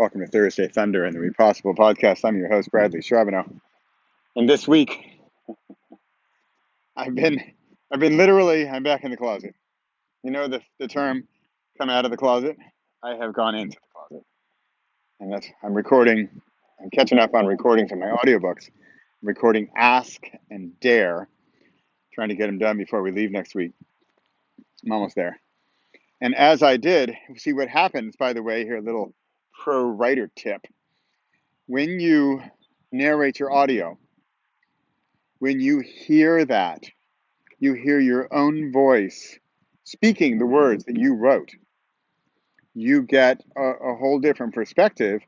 Welcome to Thursday Thunder and the Read Possible podcast. I'm your host, Bradley Charbonneau. And this week, I'm back in the closet. You know the term, come out of the closet? I have gone into the closet. And I'm catching up on recording from my audiobooks. I'm recording Ask and Dare, trying to get them done before we leave next week. I'm almost there. And as I did, see what happens, by the way, here, a little pro writer tip. When you narrate your audio, when you hear that, you hear your own voice speaking the words that you wrote, you get a whole different perspective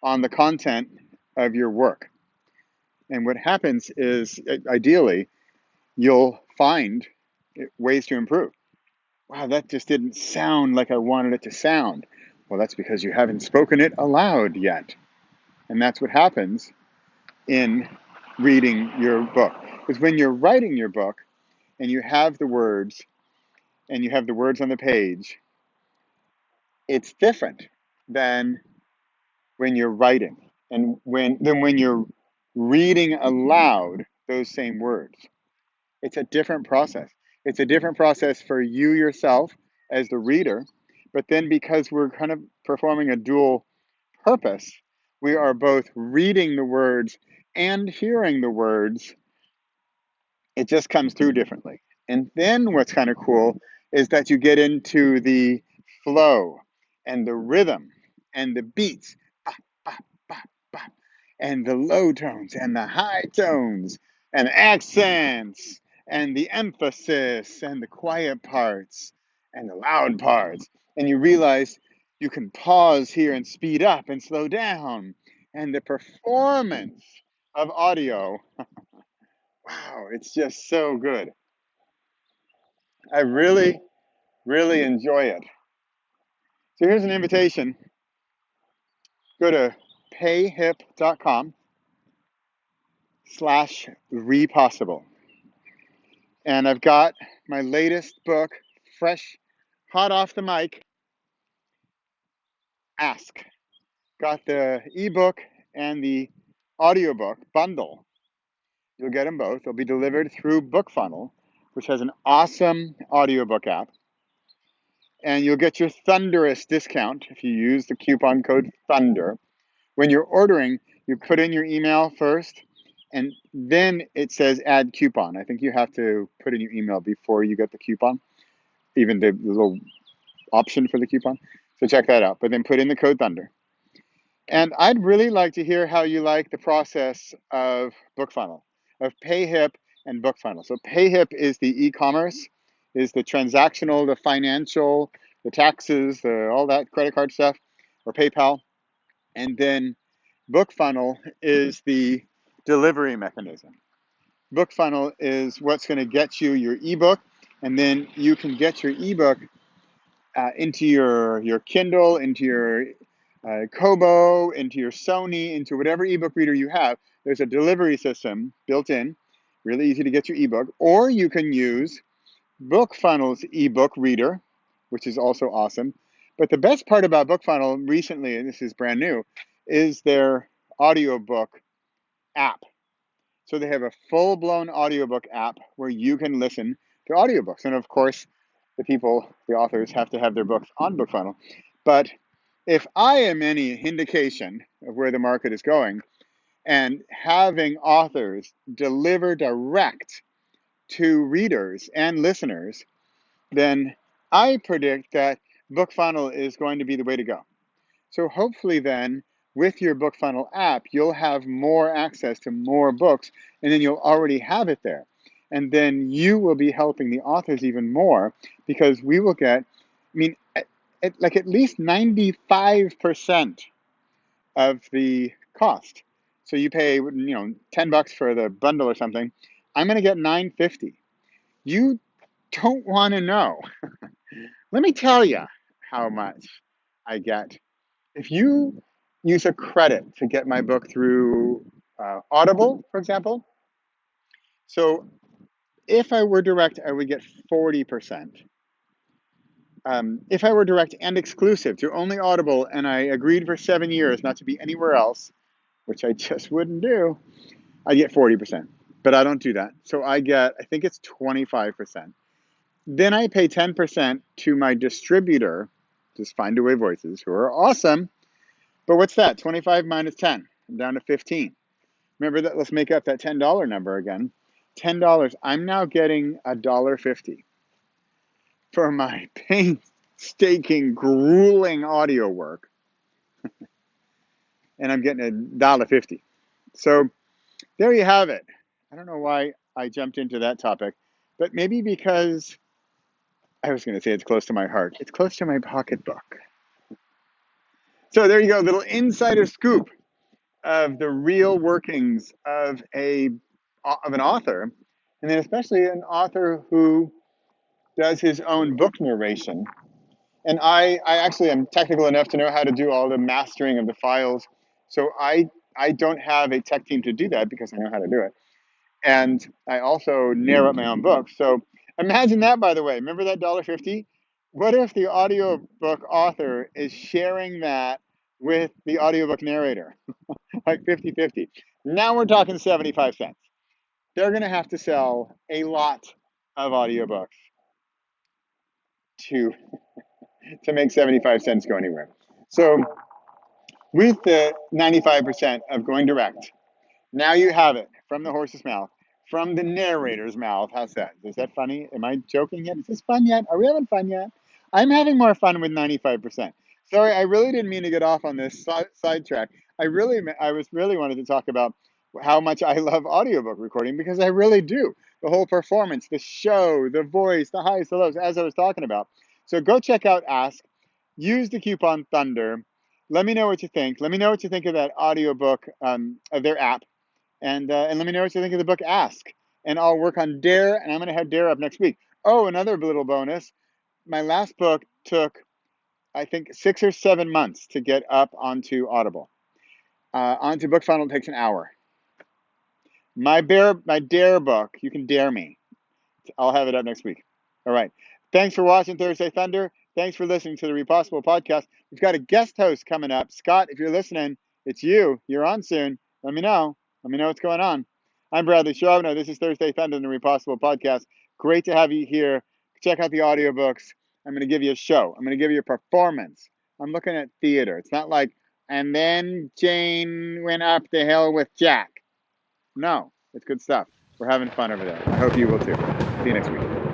on the content of your work. And what happens is, ideally, you'll find ways to improve. Wow, that just didn't sound like I wanted it to sound. Well, that's because you haven't spoken it aloud yet. And that's what happens in reading your book. Because when you're writing your book and you have the words on the page, it's different than when you're writing and when you're reading aloud those same words. It's a different process. It's a different process for you yourself as the reader, but then because we're kind of performing a dual purpose, we are both reading the words and hearing the words. It just comes through differently. And then what's kind of cool is that you get into the flow and the rhythm and the beats, bah, bah, bah, bah, and the low tones and the high tones and the accents and the emphasis and the quiet parts and the loud parts. And you realize you can pause here and speed up and slow down. And the performance of audio, wow, it's just so good. I really, really enjoy it. So here's an invitation. Go to payhip.com/repossible. And I've got my latest book, fresh, hot off the mic, Ask. Got the ebook and the audiobook bundle. You'll get them both. They'll be delivered through BookFunnel, which has an awesome audiobook app. And you'll get your Thunderous discount if you use the coupon code THUNDER. When you're ordering, you put in your email first, and then it says add coupon. I think you have to put in your email before you get the coupon, even the little option for the coupon. So check that out. But then put in the code THUNDER. And I'd really like to hear how you like the process of BookFunnel, of PayHip and BookFunnel. So PayHip is the e-commerce, is the transactional, the financial, the taxes, all that credit card stuff, or PayPal. And then BookFunnel is the delivery mechanism. BookFunnel is what's going to get you your ebook, and then you can get your ebook into your Kindle, into your Kobo, into your Sony, into whatever ebook reader you have. There's a delivery system built in, really easy to get your ebook. Or you can use BookFunnel's ebook reader, which is also awesome. But the best part about BookFunnel recently, and this is brand new, is their audiobook app. So they have a full-blown audiobook app where you can listen to audiobooks. And of course, the authors have to have their books on BookFunnel. But if I am any indication of where the market is going, and having authors deliver direct to readers and listeners, then I predict that BookFunnel is going to be the way to go. So hopefully then, with your BookFunnel app, you'll have more access to more books, and then you'll already have it there. And then you will be helping the authors even more, because we will get, at least 95% of the cost. So you pay, $10 for the bundle or something. I'm going to get $9.50. You don't want to know. Let me tell you how much I get. If you use a credit to get my book through Audible, for example, so if I were direct, I would get 40%. if I were direct and exclusive to only Audible and I agreed for 7 years not to be anywhere else, which I just wouldn't do, I get 40%. But I don't do that. So I get, I think it's 25%. Then I pay 10% to my distributor, just Find a Way Voices, who are awesome. But what's that? 25 minus 10. I'm down to 15. Remember that, let's make up that $10 number again. $10. I'm now getting $1.50 for my painstaking, grueling audio work. And I'm getting $1.50. So there you have it. I don't know why I jumped into that topic, but maybe because I was going to say it's close to my heart. It's close to my pocketbook. So there you go, little insider scoop of the real workings of an author, and then especially an author who does his own book narration. And I actually am technical enough to know how to do all the mastering of the files. So I don't have a tech team to do that because I know how to do it. And I also narrate my own book. So imagine that, by the way. Remember that $1.50? What if the audiobook author is sharing that with the audiobook narrator? Like 50-50. Now we're talking 75 cents. They're going to have to sell a lot of audiobooks to make 75 cents go anywhere. So with the 95% of going direct, now you have it from the horse's mouth, from the narrator's mouth. How's that? Is that funny? Am I joking yet? Is this fun yet? Are we having fun yet? I'm having more fun with 95%. Sorry, I really didn't mean to get off on this sidetrack. I was really wanted to talk about how much I love audiobook recording because I really do. The whole performance, the show, the voice, the highs, the lows, as I was talking about. So go check out Ask. Use the coupon Thunder. Let me know what you think. Let me know what you think of that audiobook, of their app, and let me know what you think of the book Ask. And I'll work on Dare, and I'm going to have Dare up next week. Oh, another little bonus. My last book took, I think, 6 or 7 months to get up onto Audible. Onto BookFunnel takes an hour. My Dare book, you can dare me. I'll have it up next week. All right. Thanks for watching Thursday Thunder. Thanks for listening to the Repossible podcast. We've got a guest host coming up. Scott, if you're listening, it's you. You're on soon. Let me know. Let me know what's going on. I'm Bradley Charbonneau. This is Thursday Thunder and the Repossible podcast. Great to have you here. Check out the audiobooks. I'm going to give you a show. I'm going to give you a performance. I'm looking at theater. It's not like, and then Jane went up the hill with Jack. No, it's good stuff. We're having fun over there. I hope you will too. See you next week.